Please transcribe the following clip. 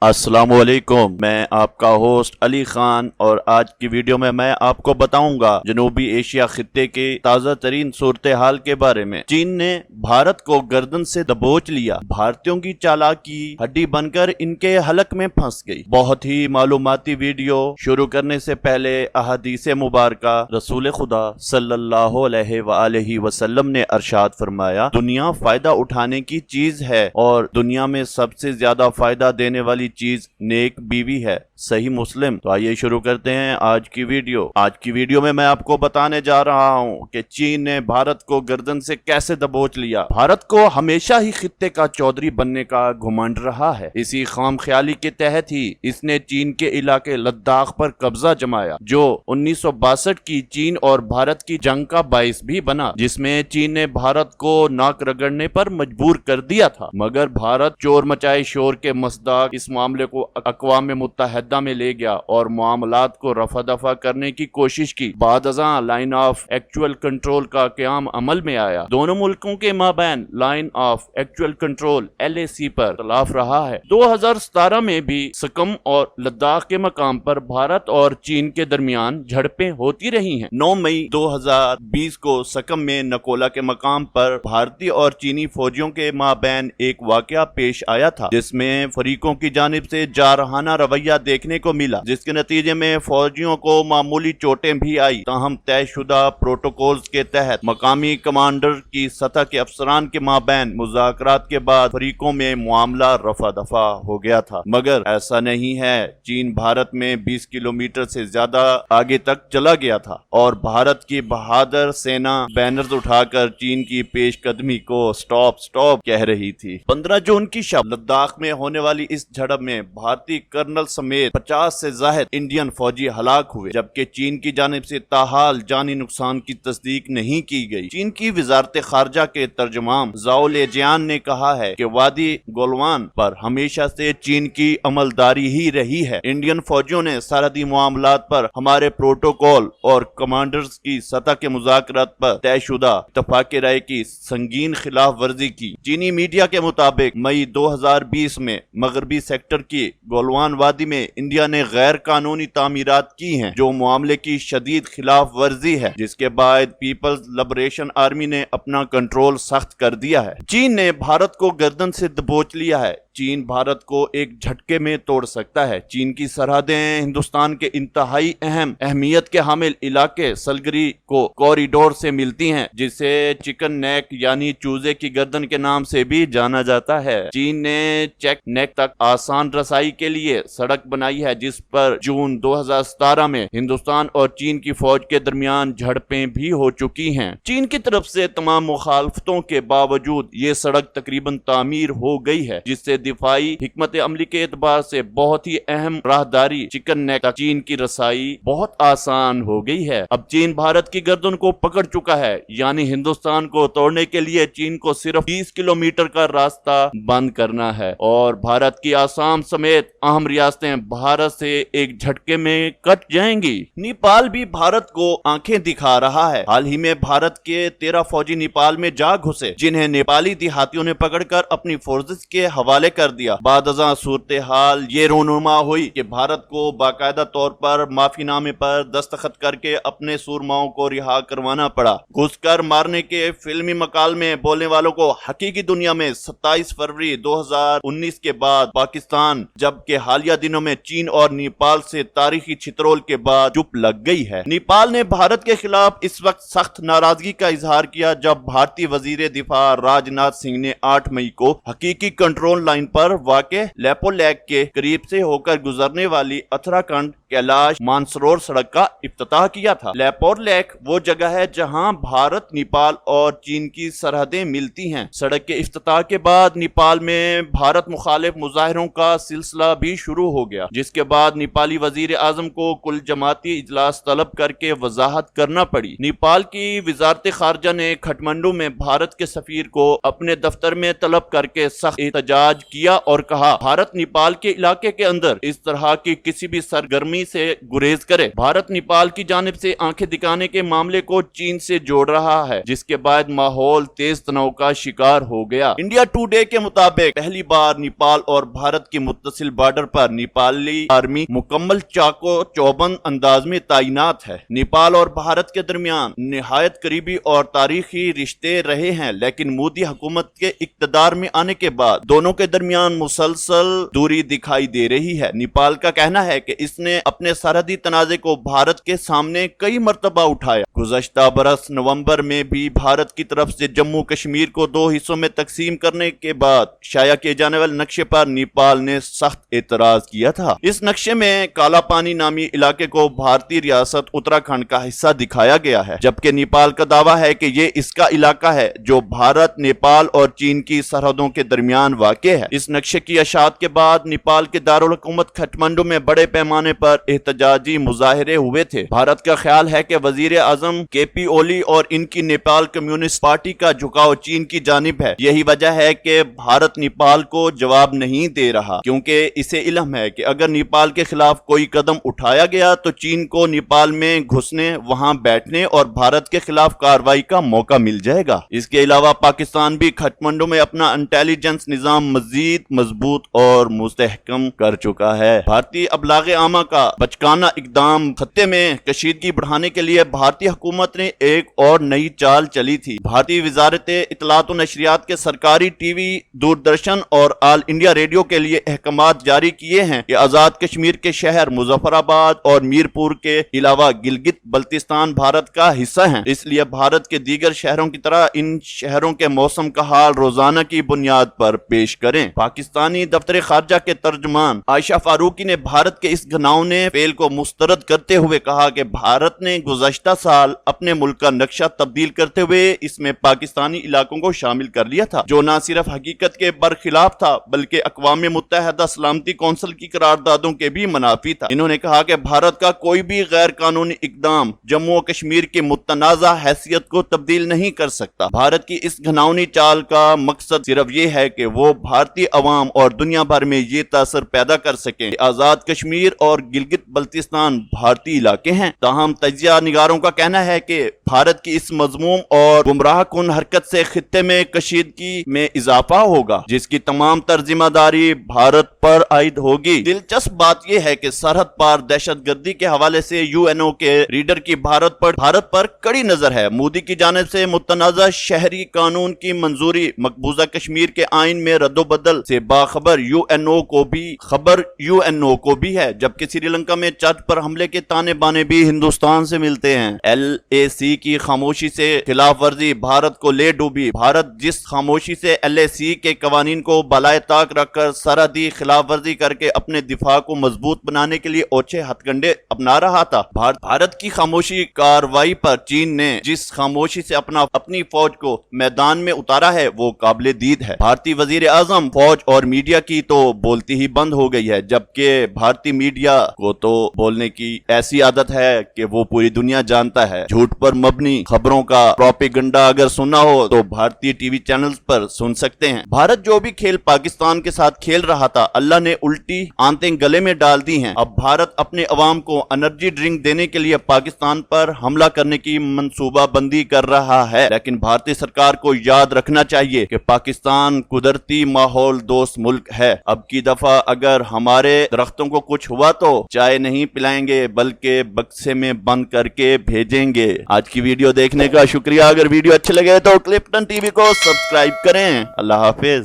अस्सलाम वालेकुम। मैं आपका होस्ट अली खान और आज की वीडियो में मैं आपको बताऊंगा जनूबी एशिया खित्ते के ताज़ा तरीन सूरत हाल के बारे में। चीन ने भारत को गर्दन से दबोच लिया। भारतीयों की चालाकी हड्डी बनकर इनके हलक में फंस गई। बहुत ही मालूमाती वीडियो शुरू करने से पहले अहादीस मुबारका रसूल खुदा सल्लल्लाहु अलैहि वसल्लम ने अरशाद फरमाया, दुनिया फायदा उठाने की चीज है और दुनिया में सबसे ज्यादा फायदा देने वाली चीज नेक बीवी है। सही मुस्लिम। तो आइए शुरू करते हैं आज की वीडियो में मैं आपको बताने जा रहा हूं कि चीन ने भारत को गर्दन से कैसे दबोच लिया। भारत को हमेशा ही खित्ते का चौधरी बनने का घुमंड रहा है। इसी खाम ख्याली के तहत ही इसने चीन के इलाके लद्दाख पर कब्जा जमाया, जो 1962 की चीन और भारत की जंग का बाइस भी बना, जिसमें चीन ने भारत को नाक रगड़ने पर मजबूर कर दिया था। मगर भारत चोर मचाए शोर के मसदाक इस मामले को अक़वाम मुत्तहिदा में ले गया और मामलात को रफा दफा करने की कोशिश की। बाद अज़ां लाइन ऑफ एक्चुअल कंट्रोल का क़याम अमल में आया। दोनों मुल्कों के माबैन line of actual control LAC पर इख्तिलाफ रहा है। 2017 में भी सकम और लद्दाख के मकाम पर भारत और चीन के दरमियान झड़पें होती रही हैं। 9 मई 2020 को सकम में नकोला के मकाम पर भारतीय और चीनी फौजियों के माबैन एक वाकया पेश आया था, जिसमें फरीकों की जानिब से जारहाना रवैया देखने को मिला, जिसके नतीजे में फौजियों को मामूली चोटें भी आई। ताहम तयशुदा प्रोटोकॉल्स के तहत मकामी कमांडर की सतह के अफसरान के माबैन मुज़ाकरात के बाद फरीकों में मामला रफा दफा हो गया था। मगर ऐसा नहीं है। चीन भारत में 20 किलोमीटर से ज्यादा आगे तक चला गया था और भारत की बहादुर सेना बैनर्स उठाकर चीन की पेशकदमी को स्टॉप स्टॉप कह रही थी। 15 जून की शब लद्दाख में होने वाली इस झड़प में भारतीय कर्नल समेत 50 से ज्यादा इंडियन फौजी हलाक हुए, जबकि चीन की जानिब से ताहाल जानी नुकसान की तस्दीक नहीं की गई। चीन की वजारत खारजा के तर्जुमान ज़ाओ लेजियान ने कहा है कि वादी गोलवान पर हमेशा से चीन की अमलदारी ही रही है। इंडियन फौजियों ने सरहदी मामलात पर हमारे प्रोटोकॉल और कमांडर्स की सतह के मुज़ाकरात पर तयशुदा इत्तफाक़ राय की संगीन खिलाफ वर्जी की। चीनी मीडिया के मुताबिक मई 2020 में मगरबी सेक्टर की गोलवान वादी में इंडिया ने गैर कानूनी तामीरात की हैं, जो मामले की शदीद खिलाफ वर्जी है, जिसके बाद पीपल्स लिबरेशन आर्मी ने अपना कंट्रोल सख्त कर दिया है। चीन ने भारत को गर्दन से दबोच लिया है। चीन भारत को एक झटके में तोड़ सकता है। चीन की सरहदें हिंदुस्तान के इंतहाई अहमियत के हामिल इलाके सलगरी को कॉरिडोर से मिलती हैं, जिसे चिकन नेक यानी चूजे की गर्दन के नाम से भी जाना जाता है। चीन ने चेक नेक तक आसान रसाई के लिए सड़क बनाई है, जिस पर जून 2017 में हिंदुस्तान और चीन की फौज के दरमियान झड़पें भी हो चुकी हैं। चीन की तरफ से तमाम मुखालफतों के बावजूद ये सड़क तकरीबन तामीर हो गई है, जिससे दिफाई हिकमत अमली के एतबार से बहुत ही अहम राहदारी चिकन नेक तक चीन की रसाई बहुत आसान हो गई है। अब चीन भारत की गर्दन को पकड़ चुका है, यानी हिंदुस्तान को तोड़ने के लिए चीन को सिर्फ 30 किलोमीटर का रास्ता बंद करना है और भारत की आसाम समेत अहम रियासतें भारत से एक झटके में कट जाएंगी। नेपाल भी भारत को आंखें दिखा रहा है। हाल ही में भारत के 13 फौजी नेपाल में जा घुसे, जिन्हें नेपाली देहातियों ने पकड़कर अपनी फोर्सेस के हवाले कर दिया। बाद अज़ां सूरत हाल ये रोनुमा हुई कि भारत को बाकायदा तौर पर माफीनामे पर दस्तखत करके अपने सूरमाओं को रिहा करवाना पड़ा। घुसकर मारने के फिल्मी मकाल में बोलने वालों को हकीकी दुनिया में 27 फरवरी 2019 के बाद पाकिस्तान, जबकि हालिया दिनों में चीन और नेपाल से तारीखी छितरोल के बाद चुप लग गई है। नेपाल ने भारत के खिलाफ इस वक्त सख्त नाराजगी का इजहार किया, जब भारतीय वजीर दिफा राजनाथ सिंह ने 8 मई को हकीकी कंट्रोल लाइन पर वाक़े लेपोलैक के करीब से होकर गुजरने वाली उत्तराखंड कैलाश मानसरोवर सड़क का इफ्तिताह किया था। लेपोलैक वो जगह है जहां भारत, नेपाल और चीन की सरहदें मिलती हैं। सड़क के इफ्तिताह के बाद नेपाल में भारत मुखालिफ मुजाहिरों का सिलसिला भी शुरू हो गया, जिसके बाद नेपाली वजीर आजम को कुल जमाती इजलास तलब करके वजाहत करना पड़ी। नेपाल की वजारत खारजा ने खटमंडू में भारत के सफीर को अपने दफ्तर में तलब करके सख्त एहतजाज किया और कहा भारत नेपाल के इलाके के अंदर इस तरह की किसी भी सरगर्मी से गुरेज करे। भारत नेपाल की जानिब से आंखें दिखाने के मामले को चीन से जोड़ रहा है, जिसके बाद माहौल तेज तनाव का शिकार हो गया। इंडिया टुडे के मुताबिक पहली बार नेपाल और भारत की मुत्तसिल बॉर्डर पर नेपाली आर्मी मुकम्मल चाको चौबंद अंदाज में तैनात है। नेपाल और भारत के दरमियान निहायत करीबी और तारीखी रिश्ते रहे हैं, लेकिन मोदी हुकूमत के इक्तदार में आने के बाद दोनों के दरमियान मुसलसल दूरी दिखाई दे रही है। नेपाल का कहना है कि इसने अपने सरहदी तनाज़े को भारत के सामने कई मर्तबा उठाया। गुज़श्ता बरस नवंबर में भी भारत की तरफ से जम्मू कश्मीर को दो हिस्सों में तकसीम करने के बाद शाया किए जाने वाले नक्शे पर नेपाल ने सख्त एतराज किया था। इस नक्शे में काला पानी नामी इलाके को भारतीय रियासत उत्तराखंड का हिस्सा दिखाया गया है, जबकि नेपाल का दावा है कि ये इसका इलाका है जो भारत, नेपाल और चीन की सरहदों के दरमियान वाक़े है। इस नक्शे की अशात के बाद नेपाल के दारुल हुकूमत काठमांडू में बड़े पैमाने पर एहतजाजी मुजाहिरे हुए थे। भारत का ख्याल है कि वजीर आजम केपी ओली और इनकी नेपाल कम्युनिस्ट पार्टी का झुकाव चीन की जानिब है। यही वजह है कि भारत नेपाल को जवाब नहीं दे रहा, क्योंकि इसे इल्म है कि अगर नेपाल के खिलाफ कोई कदम उठाया गया तो चीन को नेपाल में घुसने, वहां बैठने और भारत के खिलाफ कार्रवाई का मौका मिल जाएगा। इसके अलावा पाकिस्तान भी काठमांडू में अपना इंटेलिजेंस निजाम मजीद मजबूत और मुस्तहकम कर चुका है। भारतीय अबलाग आमा का बचकाना इकदाम खत्ते में कशीदगी बढ़ाने के लिए भारतीय हुकूमत ने एक और नई चाल चली थी। भारतीय वजारत इत्तलात व नशरियात के सरकारी टीवी, दूरदर्शन और ऑल इंडिया रेडियो के लिए अहकामात जारी किए हैं कि आजाद कश्मीर के शहर मुजफ्फराबाद और मीरपुर के अलावा गिलगित बल्तिस्तान भारत का हिस्सा हैं। इसलिए भारत के दीगर शहरों की तरह इन शहरों के मौसम का हाल रोजाना की बुनियाद पर पेश करें। पाकिस्तानी दफ्तर खारजा के तर्जुमान आयशा फारूकी ने भारत के इस घिनौने फेल को मुस्तरद करते हुए कहा कि भारत ने गुज़श्ता साल अपने मुल्क का नक्शा तब्दील करते हुए इसमें पाकिस्तानी इलाकों को शामिल कर लिया था, जो न सिर्फ हकीकत के बरखिलाफ था बल्कि अक़वाम मुत्तहिदा सलामती कौंसिल की करारदादों के भी मुनाफी था। इन्होंने कहा कि भारत का कोई भी गैर कानूनी इकदाम जम्मू और कश्मीर की मुतनाज़ा हैसियत को तब्दील नहीं कर सकता। भारत की इस घिनौनी चाल का मकसद सिर्फ ये है कि वो भारतीय अवाम और दुनिया भर में ये तासर पैदा कर सकें कि आजाद कश्मीर और गिलगित बल्तिस्तान भारतीय इलाके हैं। ताहम तजिया निगारों का कहना है कि भारत की इस मजमूम और गुमराह कुन हरकत से खित्ते में कशीदगी में इजाफा होगा, जिसकी तमाम तर जिम्मेदारी भारत पर आयद होगी। दिलचस्प बात यह है कि सरहद पार दहशतगर्दी के हवाले से यूएनओ के रीडर की भारत पर कड़ी नजर है। मोदी की जानिब से मुतनाज़ा शहरी कानून की मंजूरी मकबूजा कश्मीर के आइन में रद्दोबदल से बाखबर यूएनओ को भी है, जबकि श्रीलंका में चर्च पर हमले के ताने बाने भी हिंदुस्तान से मिलते हैं। LAC की खामोशी से खिलाफ वर्जी भारत को ले डूबी। भारत जिस खामोशी से LAC के कवानीन को बलाए ताक रखकर सरहदी खिलाफ वर्जी करके अपने दिफा को मजबूत बनाने के लिए ओछे हथकंडे अपना रहा था, भारत की खामोशी कार्रवाई पर चीन ने जिस खामोशी से अपनी फौज को मैदान में उतारा है वो काबिले दीद है। भारतीय वजीर आजम फौज और मीडिया की तो बोलती ही बंद हो गई है, जबकि भारतीय मीडिया को तो बोलने की ऐसी आदत है कि वो पूरी दुनिया जानता है। झूठ पर मबनी खबरों का प्रोपेगेंडा अगर सुनना हो तो भारतीय टीवी चैनल्स पर सुन सकते हैं। भारत जो भी खेल पाकिस्तान के साथ खेल रहा था, अल्लाह ने उल्टी आंतें गले में डाल दी हैं। अब भारत अपने अवाम को एनर्जी ड्रिंक देने के लिए पाकिस्तान पर हमला करने की मंसूबा बंदी कर रहा है, लेकिन भारतीय सरकार को याद रखना चाहिए कि पाकिस्तान कुदरती माहौल दोस्त मुल्क है। अब की दफा अगर हमारे दरख्तों को कुछ हुआ तो चाय नहीं पिलाएंगे बल्कि बक्से में बंद करके भेजेंगे। आज की वीडियो देखने का शुक्रिया। अगर वीडियो अच्छे लगे तो क्लिफ्टन टीवी को सब्सक्राइब करें। अल्लाह हाफिज।